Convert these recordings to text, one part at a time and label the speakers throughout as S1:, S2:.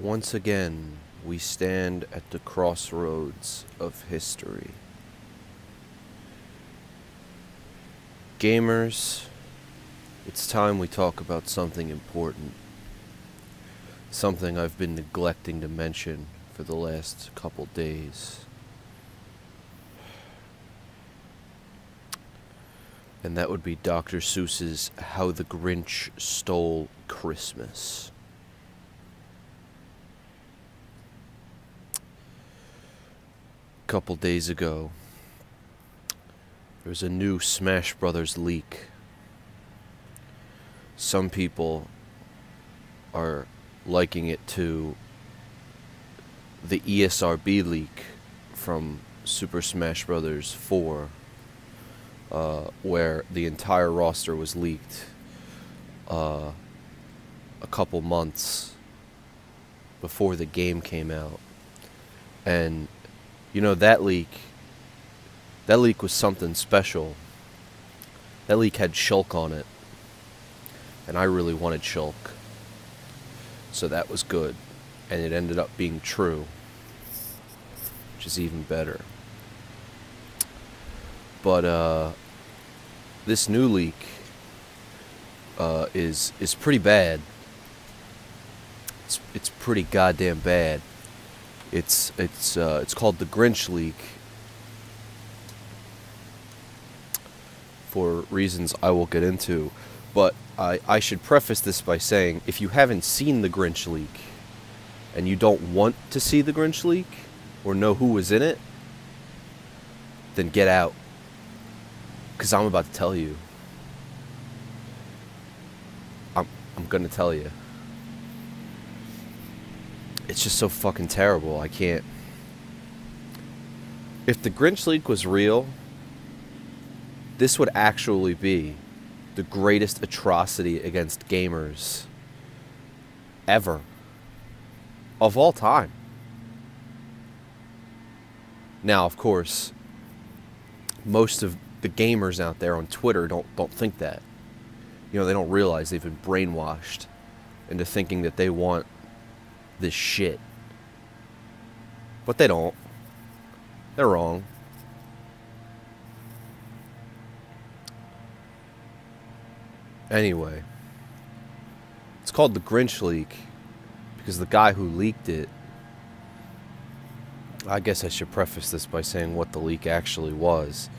S1: Once again, we stand at the crossroads of history. Gamers, it's time we talk about something important. Something I've been neglecting to mention for the last couple days. And that would be Dr. Seuss's How the Grinch Stole Christmas. A couple days ago, there was a new Smash Brothers leak. Some people are liking it to the ESRB leak from Super Smash Bros. 4, where the entire roster was leaked a couple months before the game came out. And, you know, that leak was something special. That leak had Shulk on it, and I really wanted Shulk. So that was good, and it ended up being true, which is even better. But this new leak is pretty bad. It's pretty goddamn bad. It's called the Grinch leak, for reasons I will get into. But I should preface this by saying, if you haven't seen the Grinch leak, and you don't want to see the Grinch leak, or know who was in it, then get out. Because I'm about to tell you. I'm gonna tell you. It's just so fucking terrible, I can't. If the Grinch leak was real, this would actually be the greatest atrocity against gamers ever. Of all time. Now, of course, most of the gamers out there on Twitter don't think that. You know, they don't realize they've been brainwashed into thinking that they want this shit. But they don't. They're wrong. Anyway, it's called the Grinch leak because the guy who leaked it, I guess I should preface this by saying what the leak actually was.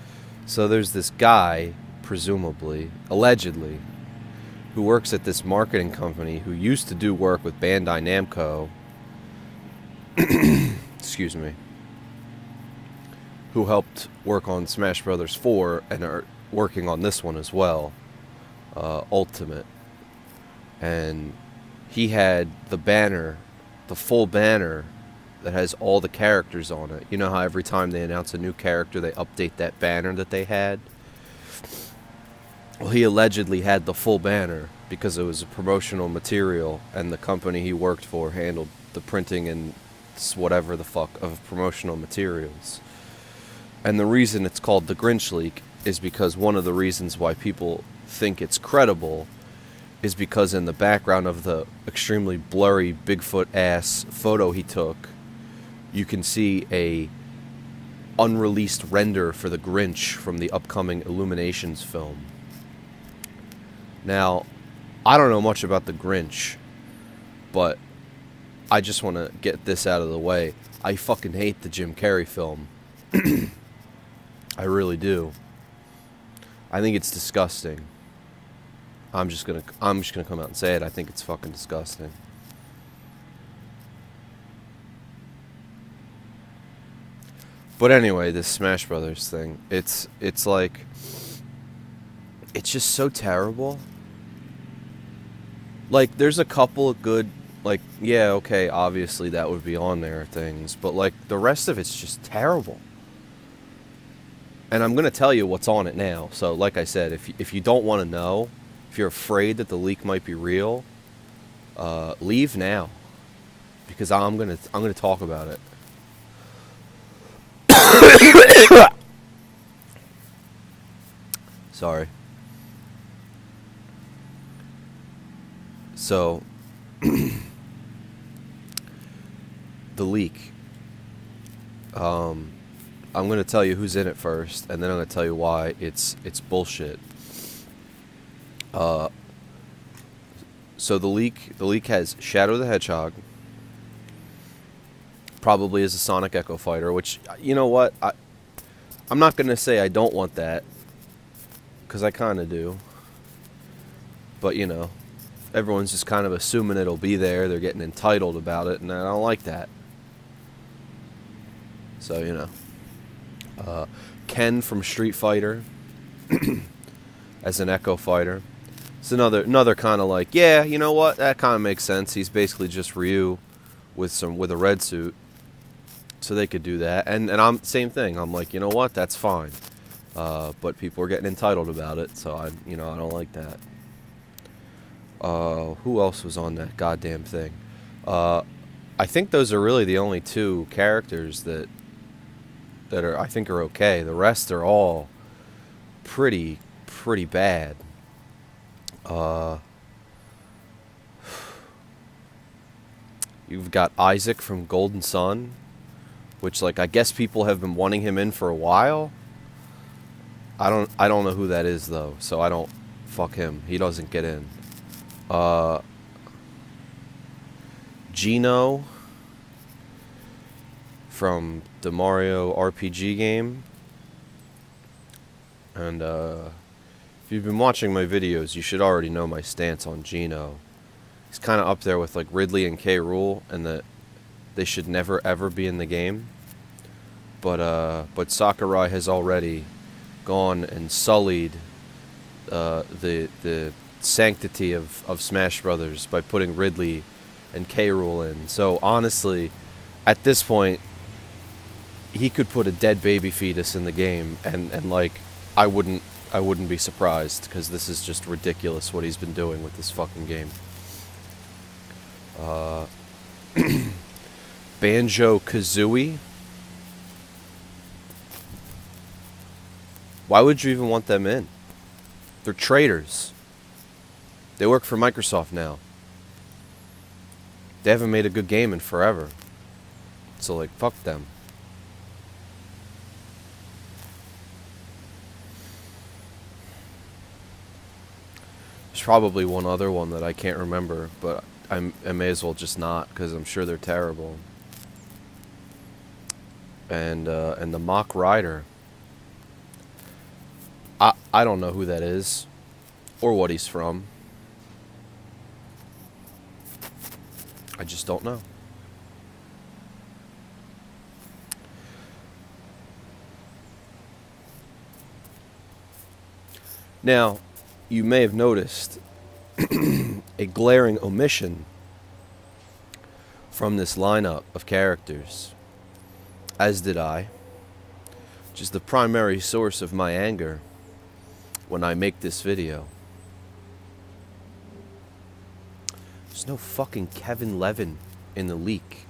S1: So there's this guy, presumably, allegedly, who works at this marketing company who used to do work with Bandai Namco, excuse me, who helped work on Smash Bros. 4 and are working on this one as well. Ultimate, and he had the banner, the full banner that has all the characters on it. You know how every time they announce a new character they update that banner that they had? Well, he allegedly had the full banner because it was a promotional material, and the company he worked for handled the printing and whatever the fuck of promotional materials. And the reason it's called the Grinch leak is because one of the reasons why people think it's credible is because in the background of the extremely blurry Bigfoot ass photo he took, you can see a unreleased render for the Grinch from the upcoming Illuminations film. Now, I don't know much about the Grinch, but I just want to get this out of the way. I fucking hate the Jim Carrey film. I really do. I think it's disgusting. I'm just gonna come out and say it. I think it's fucking disgusting. But anyway, this Smash Brothers thing, it's like, it's just so terrible. Like, there's a couple of good, like, yeah, okay, obviously that would be on there things, but like the rest of it's just terrible. And I'm gonna tell you what's on it now. So, like I said, if you don't want to know, if you're afraid that the leak might be real, leave now, because I'm gonna talk about it. Sorry. So, the leak. I'm going to tell you who's in it first, and then I'm going to tell you why it's bullshit. So the leak has Shadow the Hedgehog, probably as a Sonic Echo Fighter, which, you know what, I'm not going to say I don't want that, because I kind of do. But, you know, everyone's just kind of assuming it'll be there. They're getting entitled about it, and I don't like that. So, you know. Ken from Street Fighter as an Echo Fighter. It's another kind of like, yeah, you know what? That kind of makes sense. He's basically just Ryu with a red suit. So they could do that. And I'm same thing. I'm like, you know what? That's fine. But people are getting entitled about it, so I don't like that. Who else was on that goddamn thing? I think those are really the only two characters that are, I think, are okay. The rest are all pretty bad. You've got Isaac from Golden Sun, which, like, I guess people have been wanting him in for a while. I don't know who that is though, so I don't fuck him. He doesn't get in. Gino from the Mario RPG game. And if you've been watching my videos, you should already know my stance on Gino. He's kind of up there with like Ridley and K. Rool, and that they should never ever be in the game. But Sakurai has already gone and sullied the sanctity of Smash Brothers by putting Ridley and K. Rool in. So honestly, at this point, he could put a dead baby fetus in the game, and like I wouldn't be surprised, because this is just ridiculous what he's been doing with this fucking game. Banjo-Kazooie. Why would you even want them in? They're traitors. They work for Microsoft now. They haven't made a good game in forever. So, like, fuck them. There's probably one other one that I can't remember, but I may as well just not, because I'm sure they're terrible. And the Mock Rider. I don't know who that is, or what he's from. I just don't know. Now, you may have noticed a glaring omission from this lineup of characters, as did I, which is the primary source of my anger when I make this video. There's no fucking Kevin Levin in the leak.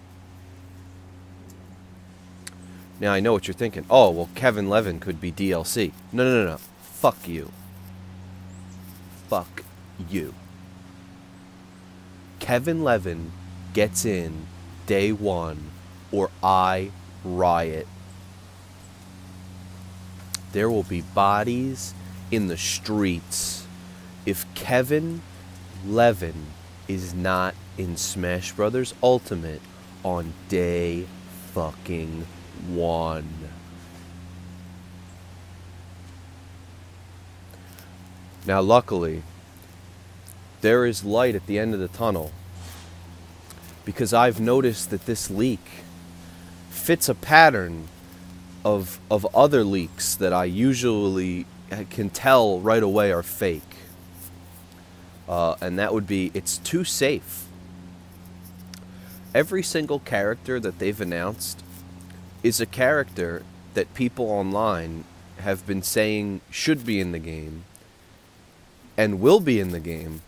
S1: Now, I know what you're thinking. Oh, well, Kevin Levin could be DLC. No. Fuck you. Fuck you. Kevin Levin gets in day one, or I riot. There will be bodies in the streets if Kevin Levin is not in Smash Brothers Ultimate on day fucking one. Now, luckily, there is light at the end of the tunnel, because I've noticed that this leak fits a pattern of other leaks that I usually can tell right away are fake. And that would be, it's too safe. Every single character that they've announced is a character that people online have been saying should be in the game and will be in the game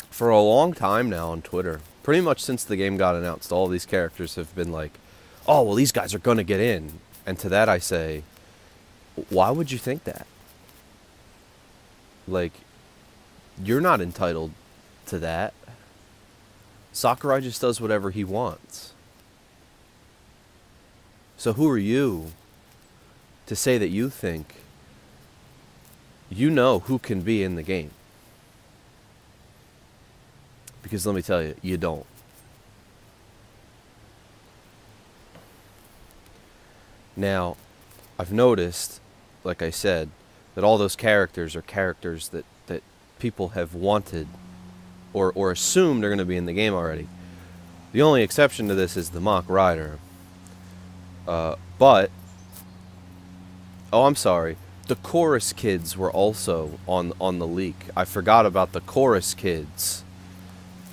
S1: for a long time now on Twitter. Pretty much since the game got announced, all these characters have been like, oh, well, these guys are going to get in. And to that I say, why would you think that? Like, you're not entitled to that. Sakurai just does whatever he wants. So who are you to say that you think you know who can be in the game? Because let me tell you, you don't. Now, I've noticed, like I said, that all those characters are characters that people have wanted or assumed they're going to be in the game already. The only exception to this is the Mock Rider. But, oh, I'm sorry. The Chorus Kids were also on the leak. I forgot about the Chorus Kids.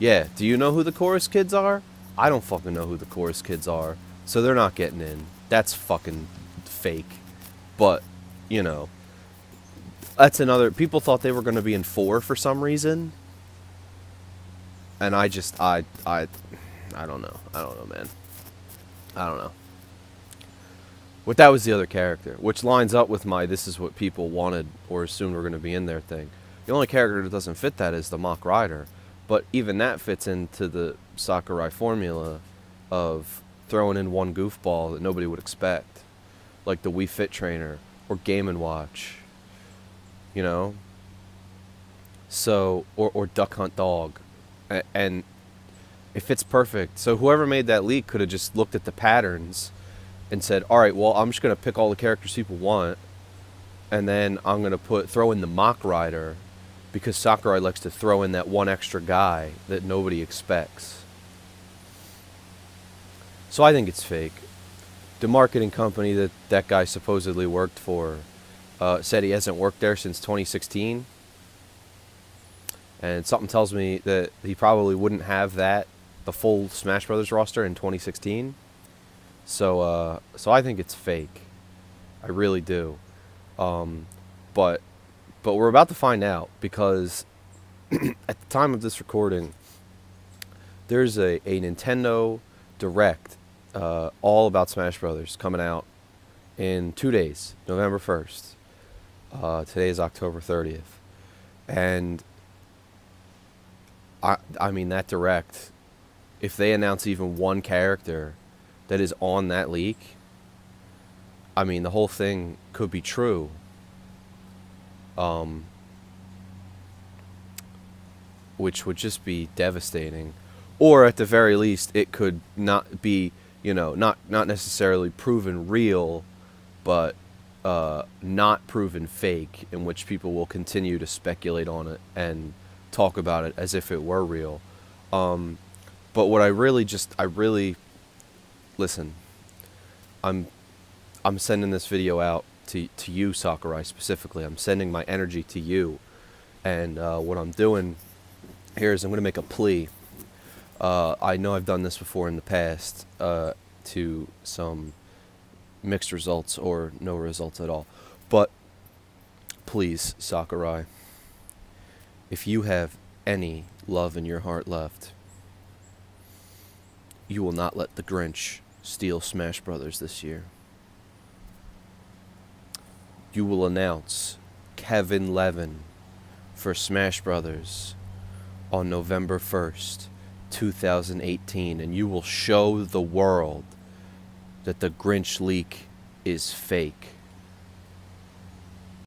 S1: Yeah, do you know who the Chorus Kids are? I don't fucking know who the Chorus Kids are. So they're not getting in. That's fucking fake. But, you know, that's another... People thought they were going to be in 4 for some reason. And I don't know. I don't know, man. I don't know. But that was the other character, which lines up with my this is what people wanted or assumed were going to be in their thing. The only character that doesn't fit that is the Mock Rider. But even that fits into the Sakurai formula of throwing in one goofball that nobody would expect. Like the Wii Fit Trainer or Game & Watch. You know? So, or Duck Hunt Dog. And it fits perfect. So whoever made that leak could have just looked at the patterns and said, alright, well, I'm just going to pick all the characters people want, and then I'm going to throw in the Mock Rider, because Sakurai likes to throw in that one extra guy that nobody expects. So I think it's fake. The marketing company that guy supposedly worked for said he hasn't worked there since 2016. And something tells me that he probably wouldn't have the full Smash Brothers roster in 2016. So I think it's fake. I really do. But we're about to find out, because at the time of this recording, there's a Nintendo Direct all about Smash Brothers coming out in 2 days, November 1st. Today is October 30th. And I mean, that Direct, if they announce even one character that is on that leak, I mean, the whole thing could be true. Which would just be devastating. Or at the very least, it could not be, you know, not necessarily proven real, but not proven fake, in which people will continue to speculate on it and talk about it as if it were real. But what I really listen, I'm sending this video out to you, Sakurai, specifically. I'm sending my energy to you. And what I'm doing here is I'm going to make a plea. I know I've done this before in the past to some mixed results or no results at all. But please, Sakurai, if you have any love in your heart left, you will not let the Grinch steal Smash Brothers this year. You will announce Kevin Levin for Smash Brothers on November 1st, 2018, and you will show the world that the Grinch leak is fake.